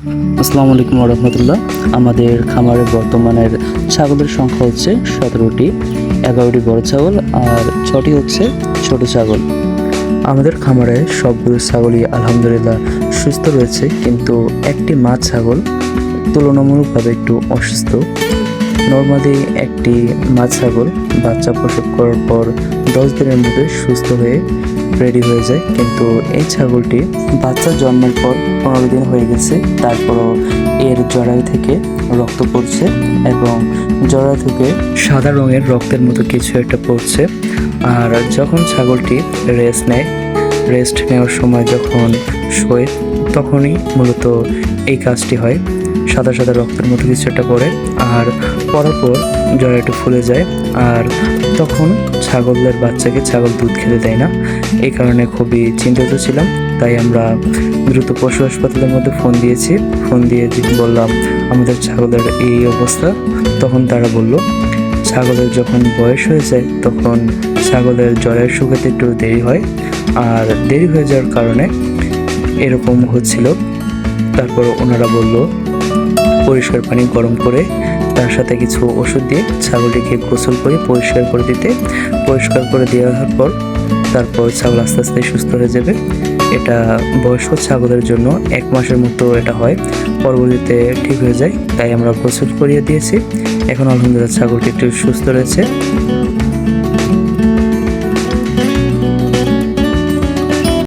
আসসালামু আলাইকুম রহমতুল্লাহ। আমাদের খামারে বর্তমানের ছাগলের সংখ্যা হচ্ছে 17টি, 11টি বড় ছাগল আর 6টি হচ্ছে ছোট ছাগল। আমাদের খামারে সবগুলো ছাগলই আলহামদুলিল্লাহ সুস্থ রয়েছে, কিন্তু একটি মা ছাগল তুলনামূলকভাবে একটু অসুস্থ। নর্মালি একটি মা ছাগল বাচ্চা প্রসব করার পর 10 দিনের মধ্যে সুস্থ হয়ে রেডি হয়ে যায়, কিন্তু এই ছাগলটি বাচ্চা জন্মের পর 15 দিন হয়ে গেছে, তারপরও এর জরায়ু থেকে রক্ত পড়ছে এবং জরায়ু থেকে সাদা রঙের রক্তের মতো কিছু একটা পড়ছে। আর যখন ছাগলটি রেস্ট নেওয়ার সময় যখন শোয়, তখনই মূলত এই কাজটি হয়। সাদা সাদা রক্তের মতো কিছু একটা পড়ে, আর পরার পর জরায়ুটা ফুলে যায়। আর তখন ছাগলের বাচ্চাকে ছাগল দুধ খেতে দেয় না। এই কারণে খুবই চিন্তিত ছিলাম, তাই আমরা দ্রুত পশু হাসপাতালের মধ্যে ফোন দিয়ে বললাম আমাদের ছাগলের এই অবস্থা। তখন তারা বলল ছাগলের যখন বয়স হয়ে যায় তখন ছাগলের জরায়ু শুকাতে একটু দেরি হয়, আর দেরি হয়ে যাওয়ার কারণে এরকম হচ্ছিল। তারপর ওনারা বলল পরিষ্কার পানি গরম করে তার সাথে কিছু ওষুধ দিয়ে ছাগলটিকে গোসল করে পরিষ্কার করে দেওয়ার পর তারপর ছাগল আস্তে আস্তে সুস্থ হয়ে যাবে। এটা বয়স্ক ছাগলের জন্য 1 মাসের মতো এটা হয়, পরবর্তীতে ঠিক হয়ে যায়। তাই আমরা গোসল করিয়ে দিয়েছি। এখন আলহামদুলিল্লাহ ছাগলটি একটু সুস্থ রয়েছে।